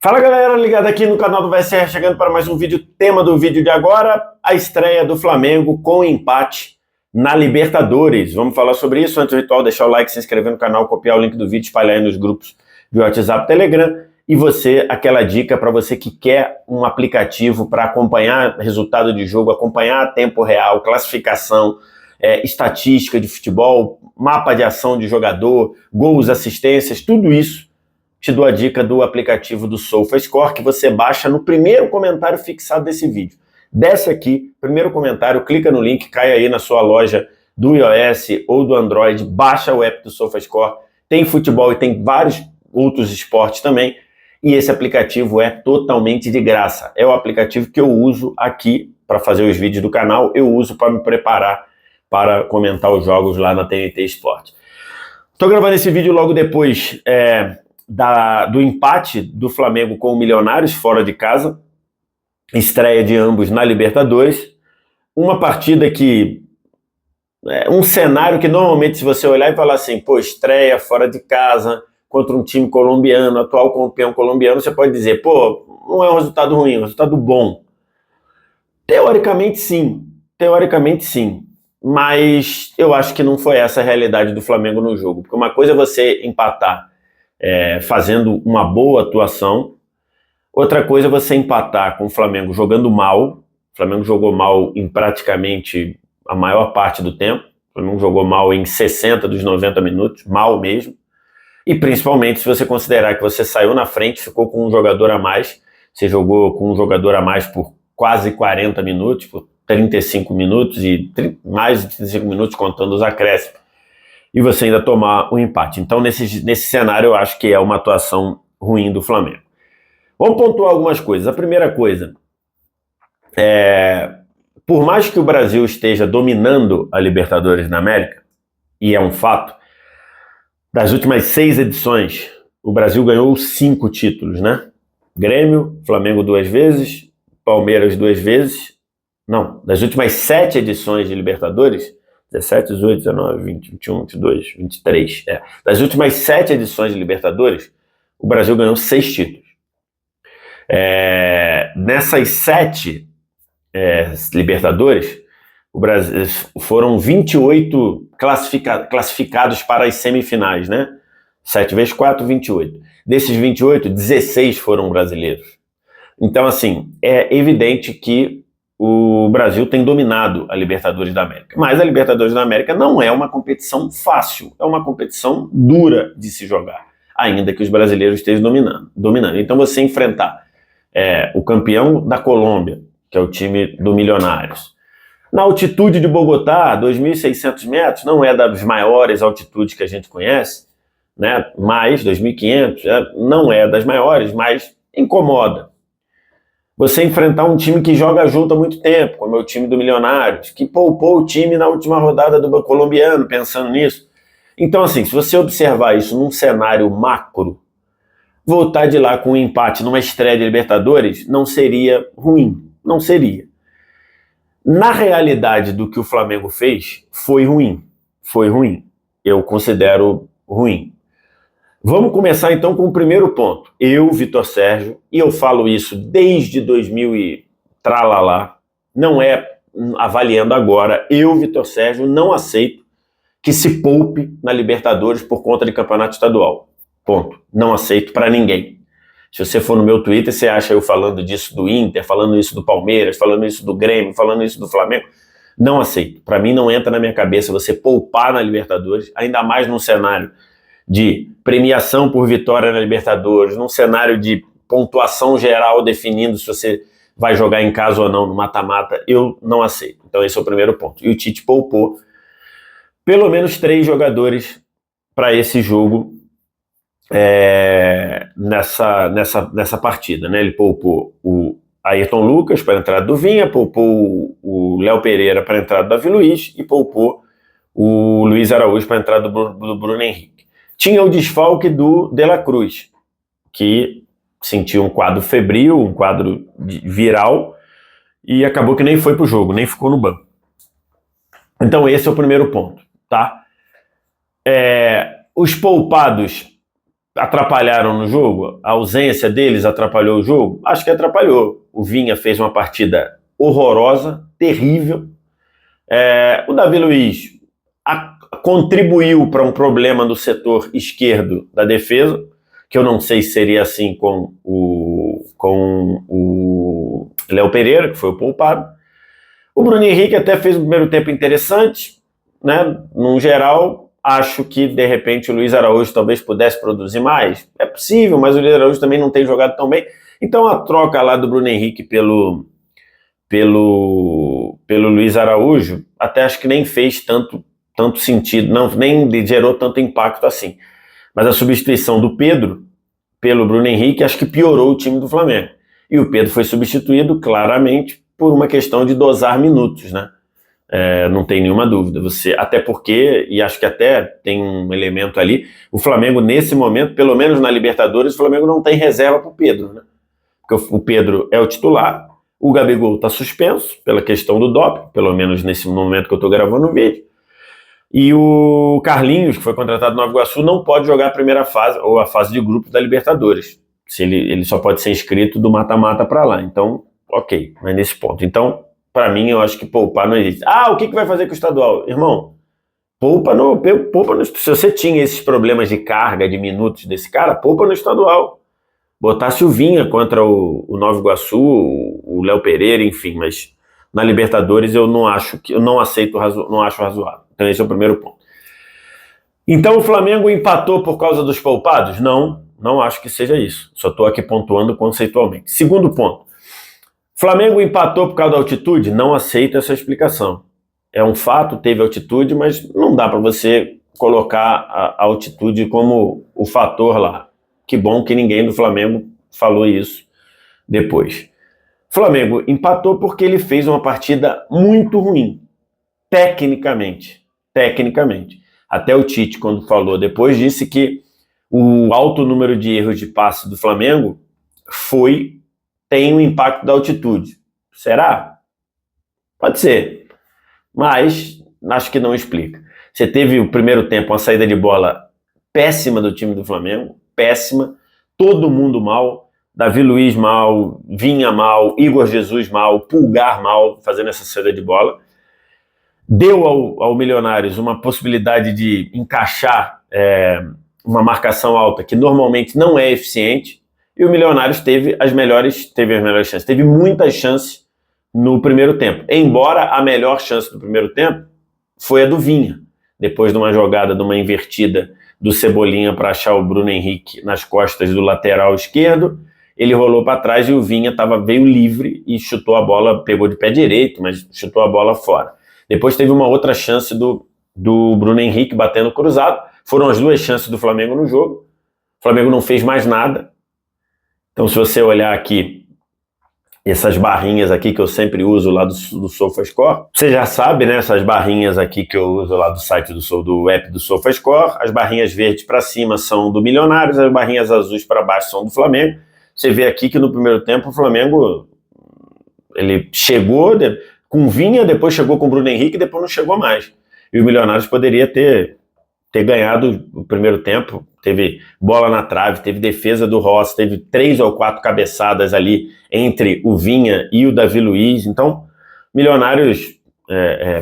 Fala galera, ligado aqui no canal do VSR, chegando para mais um vídeo. Tema do vídeo de agora, a estreia do Flamengo com empate na Libertadores. Vamos falar sobre isso. Antes do ritual, deixar o like, se inscrever no canal, copiar o link do vídeo, espalhar aí nos grupos de WhatsApp, Telegram. E você, aquela dica para você que quer um aplicativo para acompanhar resultado de jogo, acompanhar a tempo real, classificação, estatística de futebol, mapa de ação de jogador, gols, assistências, tudo isso. Te dou a dica do aplicativo do SofaScore, que você baixa no primeiro comentário fixado desse vídeo. Desce aqui, primeiro comentário, clica no link, cai aí na sua loja do iOS ou do Android, baixa o app do SofaScore, tem futebol e tem vários outros esportes também, e esse aplicativo é totalmente de graça. É o aplicativo que eu uso aqui para fazer os vídeos do canal, eu uso para me preparar para comentar os jogos lá na TNT Esporte. Estou gravando esse vídeo logo depois do empate do Flamengo com o Milionários fora de casa, estreia de ambos na Libertadores, uma partida que um cenário que normalmente se você olhar e falar assim, pô, estreia fora de casa contra um time colombiano, atual campeão colombiano, você pode dizer, pô, não é um resultado ruim, é um resultado bom. Teoricamente sim, mas eu acho que não foi essa a realidade do Flamengo no jogo, porque uma coisa é você empatar fazendo uma boa atuação. Outra coisa é você empatar com o Flamengo jogando mal. O Flamengo jogou mal em praticamente a maior parte do tempo. O Flamengo jogou mal em 60 dos 90 minutos, mal mesmo. E principalmente se você considerar que você saiu na frente, ficou com um jogador a mais, você jogou com um jogador a mais por quase 40 minutos, por 35 minutos e mais de 35 minutos contando os acréscimos, e você ainda tomar um empate. Então, nesse cenário, eu acho que é uma atuação ruim do Flamengo. Vamos pontuar algumas coisas. A primeira coisa, por mais que o Brasil esteja dominando a Libertadores na América, e é um fato, das últimas 6 edições, o Brasil ganhou 5 títulos, né? Grêmio, Flamengo 2 vezes, Palmeiras 2 vezes. Não, das últimas 7 edições de Libertadores, 17, 18, 19, 20, 21, 22, 23. Das últimas 7 edições de Libertadores, o Brasil ganhou 6 títulos. Nessas 7 Libertadores, o Brasil, foram 28 classificados para as semifinais, né? 7 vezes 4, 28. Desses 28, 16 foram brasileiros. Então, assim, é evidente que o Brasil tem dominado a Libertadores da América. Mas a Libertadores da América não é uma competição fácil, é uma competição dura de se jogar, ainda que os brasileiros estejam dominando. Então você enfrentar o campeão da Colômbia, que é o time do Milionários, na altitude de Bogotá, 2.600 metros, não é das maiores altitudes que a gente conhece, né? Mais 2.500, não é das maiores, mas incomoda. Você enfrentar um time que joga junto há muito tempo, como é o time do Milionários, que poupou o time na última rodada do colombiano, pensando nisso. Então, assim, se você observar isso num cenário macro, voltar de lá com um empate numa estreia de Libertadores não seria ruim, não seria. Na realidade do que o Flamengo fez, foi ruim. Eu considero ruim. Vamos começar então com o primeiro ponto. Eu, Vitor Sérgio, e eu falo isso desde 2000 e tralalá, não é avaliando agora, eu, Vitor Sérgio, não aceito que se poupe na Libertadores por conta de campeonato estadual. Ponto. Não aceito para ninguém. Se você for no meu Twitter, você acha eu falando disso do Inter, falando isso do Palmeiras, falando isso do Grêmio, falando isso do Flamengo. Não aceito. Para mim não entra na minha cabeça você poupar na Libertadores, ainda mais num cenário de premiação por vitória na Libertadores, num cenário de pontuação geral definindo se você vai jogar em casa ou não no mata-mata, eu não aceito. Então esse é o primeiro ponto. E o Tite poupou pelo menos 3 jogadores para esse jogo nessa partida, né? Ele poupou o Ayrton Lucas para a entrada do Vinha, poupou o Léo Pereira para a entrada do Davi Luiz e poupou o Luiz Araújo para a entrada do Bruno Henrique. Tinha o desfalque do De La Cruz, que sentiu um quadro febril, um quadro viral, e acabou que nem foi para o jogo, nem ficou no banco. Então esse é o primeiro ponto, tá? Os poupados atrapalharam no jogo? A ausência deles atrapalhou o jogo? Acho que atrapalhou. O Vinha fez uma partida horrorosa, terrível. O Davi Luiz contribuiu para um problema do setor esquerdo da defesa, que eu não sei se seria assim com o Léo Pereira, que foi o poupado. O Bruno Henrique até fez um primeiro tempo interessante, né? No geral, acho que, de repente, o Luiz Araújo talvez pudesse produzir mais. É possível, mas o Luiz Araújo também não tem jogado tão bem. Então, a troca lá do Bruno Henrique pelo Luiz Araújo, até acho que nem fez tanto sentido, não, nem gerou tanto impacto assim. Mas a substituição do Pedro pelo Bruno Henrique, acho que piorou o time do Flamengo. E o Pedro foi substituído, claramente, por uma questão de dosar minutos, né? Não tem nenhuma dúvida. Até porque, e acho que até tem um elemento ali, o Flamengo, nesse momento, pelo menos na Libertadores, o Flamengo não tem reserva para o Pedro, né? Porque o Pedro é o titular, o Gabigol está suspenso pela questão do doping, pelo menos nesse momento que eu estou gravando o vídeo. E o Carlinhos, que foi contratado no Nova Iguaçu, não pode jogar a primeira fase, ou a fase de grupos da Libertadores. Ele só pode ser inscrito do mata-mata para lá. Então, ok, mas nesse ponto. Então, para mim, eu acho que poupar não existe. O que vai fazer com o estadual? Irmão, poupa no. Se você tinha esses problemas de carga, de minutos desse cara, poupa no estadual. Botasse o Vinha contra o Nova Iguaçu, o Léo Pereira, enfim, mas na Libertadores eu não acho não acho razoável. Então esse é o primeiro ponto. Então o Flamengo empatou por causa dos poupados? Não acho que seja isso. Só estou aqui pontuando conceitualmente. Segundo ponto. Flamengo empatou por causa da altitude? Não aceito essa explicação. É um fato, teve altitude, mas não dá para você colocar a altitude como o fator lá. Que bom que ninguém do Flamengo falou isso depois. Flamengo empatou porque ele fez uma partida muito ruim, tecnicamente. Até o Tite, quando falou depois, disse que o alto número de erros de passe do Flamengo tem um impacto da altitude. Será? Pode ser, mas acho que não explica. Você teve o primeiro tempo uma saída de bola péssima do time do Flamengo, péssima, todo mundo mal, Davi Luiz mal, Vinha mal, Igor Jesus mal, Pulgar mal, fazendo essa saída de bola. Deu ao Milionários uma possibilidade de encaixar uma marcação alta que normalmente não é eficiente, e o Milionários teve as melhores chances, teve muitas chances no primeiro tempo, embora a melhor chance do primeiro tempo foi a do Vinha, depois de uma jogada, de uma invertida do Cebolinha para achar o Bruno Henrique nas costas do lateral esquerdo, ele rolou para trás e o Vinha veio livre e chutou a bola, pegou de pé direito, mas chutou a bola fora. Depois teve uma outra chance do Bruno Henrique batendo cruzado, foram as duas chances do Flamengo no jogo, o Flamengo não fez mais nada. Então se você olhar aqui, essas barrinhas aqui que eu sempre uso lá do SofaScore, você já sabe, né? Essas barrinhas aqui que eu uso lá do site do app do SofaScore, as barrinhas verdes para cima são do Milionários, as barrinhas azuis para baixo são do Flamengo. Você vê aqui que no primeiro tempo o Flamengo ele chegou com Vinha, depois chegou com o Bruno Henrique, depois não chegou mais. E o Milionários poderia ter ganhado o primeiro tempo, teve bola na trave, teve defesa do Rossi, teve 3 ou 4 cabeçadas ali entre o Vinha e o Davi Luiz. Então, Milionários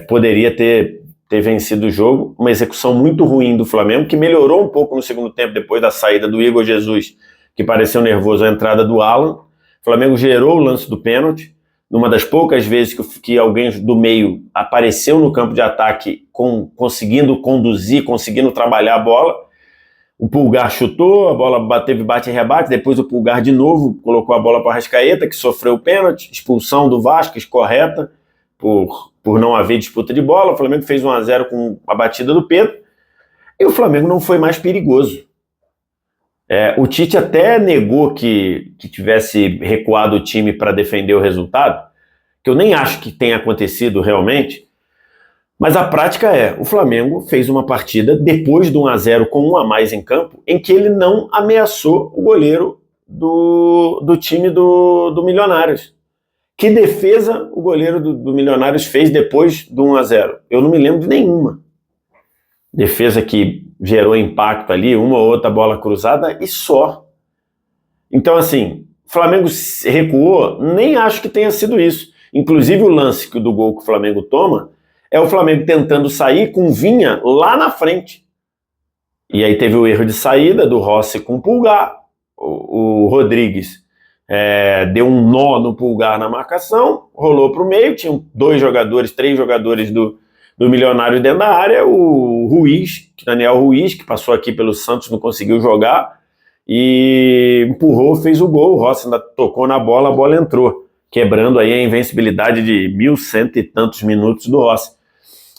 poderia ter vencido o jogo, uma execução muito ruim do Flamengo, que melhorou um pouco no segundo tempo, depois da saída do Igor Jesus, que pareceu nervoso, a entrada do Alan. O Flamengo gerou o lance do pênalti, numa das poucas vezes que alguém do meio apareceu no campo de ataque conseguindo conduzir, conseguindo trabalhar a bola. O Pulgar chutou, a bola teve bate e rebate, depois o Pulgar de novo colocou a bola para o Arrascaeta, que sofreu o pênalti, expulsão do Vasquez, correta, por não haver disputa de bola. O Flamengo fez 1-0 com a batida do Pedro, e o Flamengo não foi mais perigoso. O Tite até negou que tivesse recuado o time para defender o resultado, que eu nem acho que tenha acontecido realmente, mas a prática o Flamengo fez uma partida depois do 1-0 com 1 a mais em campo, em que ele não ameaçou o goleiro do time do Milionários. Que defesa o goleiro do Milionários fez depois do 1-0? Eu não me lembro de nenhuma. Defesa que gerou impacto ali, uma ou outra bola cruzada e só. Então, assim, o Flamengo recuou, nem acho que tenha sido isso. Inclusive, o lance do gol que o Flamengo toma é o Flamengo tentando sair com o Vinha lá na frente. E aí teve o erro de saída do Rossi com o Pulgar. O Rodrigues deu um nó no Pulgar na marcação, rolou para o meio, tinham 3 jogadores do Milionário dentro da área, o Ruiz, Daniel Ruiz, que passou aqui pelo Santos, não conseguiu jogar, e empurrou, fez o gol, o Rossi ainda tocou na bola, a bola entrou, quebrando aí a invencibilidade de 1.100 e tantos minutos do Rossi.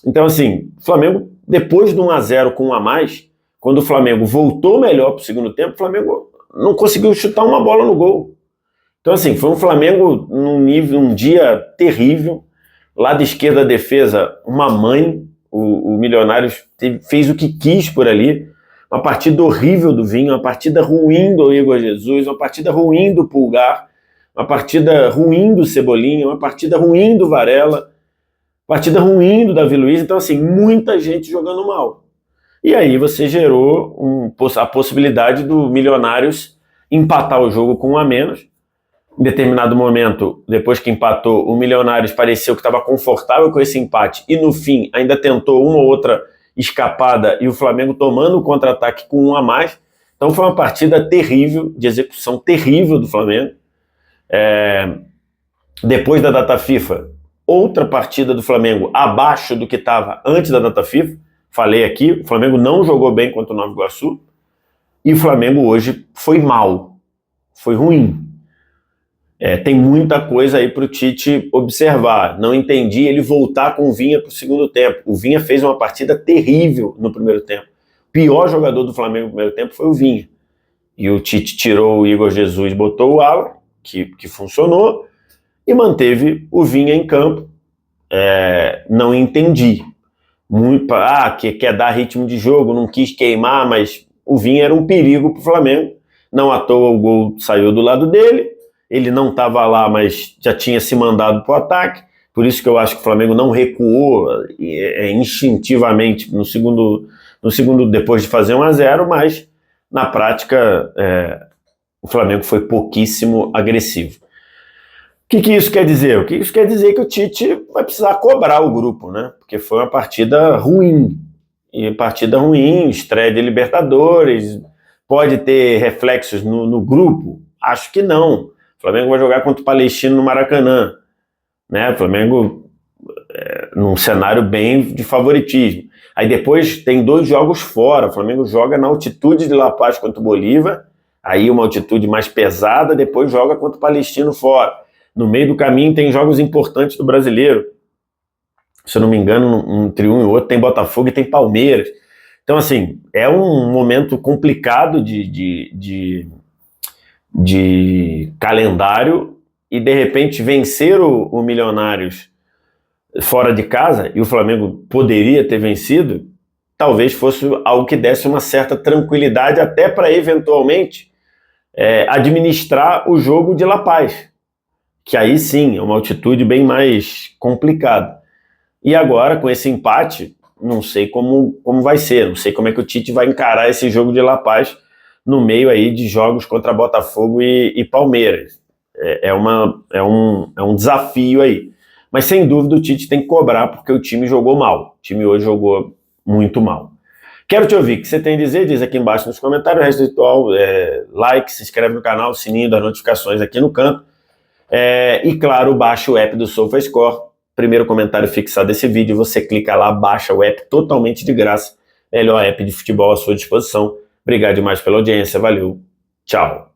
Então, assim, o Flamengo, depois de 1-0 com 1 a mais, quando o Flamengo voltou melhor para o segundo tempo, o Flamengo não conseguiu chutar uma bola no gol. Então, assim, foi um Flamengo num dia terrível. Lado esquerdo da defesa, uma mãe. O Milionários fez o que quis por ali. Uma partida horrível do Vinho, uma partida ruim do Igor Jesus, uma partida ruim do Pulgar, uma partida ruim do Cebolinha, uma partida ruim do Varela, partida ruim do Davi Luiz. Então, assim, muita gente jogando mal. E aí você gerou a possibilidade do Milionários empatar o jogo com 1 a menos. Em determinado momento, depois que empatou, o Milionários pareceu que estava confortável com esse empate e no fim ainda tentou uma ou outra escapada e o Flamengo tomando o contra-ataque com 1 a mais. Então foi uma partida terrível, de execução terrível do Flamengo. Depois da data FIFA, outra partida do Flamengo abaixo do que estava antes da data FIFA. Falei aqui, o Flamengo não jogou bem contra o Nova Iguaçu e o Flamengo hoje foi mal, foi ruim. Tem muita coisa aí para o Tite observar. Não entendi ele voltar com o Vinha para o segundo tempo. O Vinha fez uma partida terrível no primeiro tempo. O pior jogador do Flamengo no primeiro tempo foi o Vinha. E o Tite tirou o Igor Jesus, botou o Alan, que funcionou, e manteve o Vinha em campo. Não entendi. Que quer dar ritmo de jogo, não quis queimar, mas o Vinha era um perigo para o Flamengo. Não à toa o gol saiu do lado dele. Ele não estava lá, mas já tinha se mandado para o ataque. Por isso que eu acho que o Flamengo não recuou instintivamente no segundo, depois de fazer 1-0, mas na prática o Flamengo foi pouquíssimo agressivo. O que isso quer dizer? O que isso quer dizer é que o Tite vai precisar cobrar o grupo, né? Porque foi uma partida ruim. E partida ruim, estreia de Libertadores, pode ter reflexos no grupo? Acho que não. O Flamengo vai jogar contra o Palestino no Maracanã, né? O Flamengo num cenário bem de favoritismo. Aí depois tem 2 jogos fora. O Flamengo joga na altitude de La Paz contra o Bolívar, aí uma altitude mais pesada, depois joga contra o Palestino fora. No meio do caminho tem jogos importantes do Brasileiro. Se eu não me engano, entre um e outro tem Botafogo e tem Palmeiras. Então, assim, é um momento complicado de calendário e, de repente, vencer o Milionários fora de casa, e o Flamengo poderia ter vencido, talvez fosse algo que desse uma certa tranquilidade até para, eventualmente, administrar o jogo de La Paz, que aí sim é uma altitude bem mais complicada. E agora, com esse empate, não sei como vai ser, não sei como é que o Tite vai encarar esse jogo de La Paz no meio aí de jogos contra Botafogo e Palmeiras. É um desafio aí. Mas sem dúvida o Tite tem que cobrar porque o time jogou mal. O time hoje jogou muito mal. Quero te ouvir. O que você tem a dizer? Diz aqui embaixo nos comentários. O resto ritual, like, se inscreve no canal, sininho das notificações aqui no canto. E claro, baixa o app do SofaScore. Primeiro comentário fixado desse vídeo, você clica lá, baixa o app totalmente de graça. Melhor app de futebol à sua disposição. Obrigado demais pela audiência. Valeu. Tchau.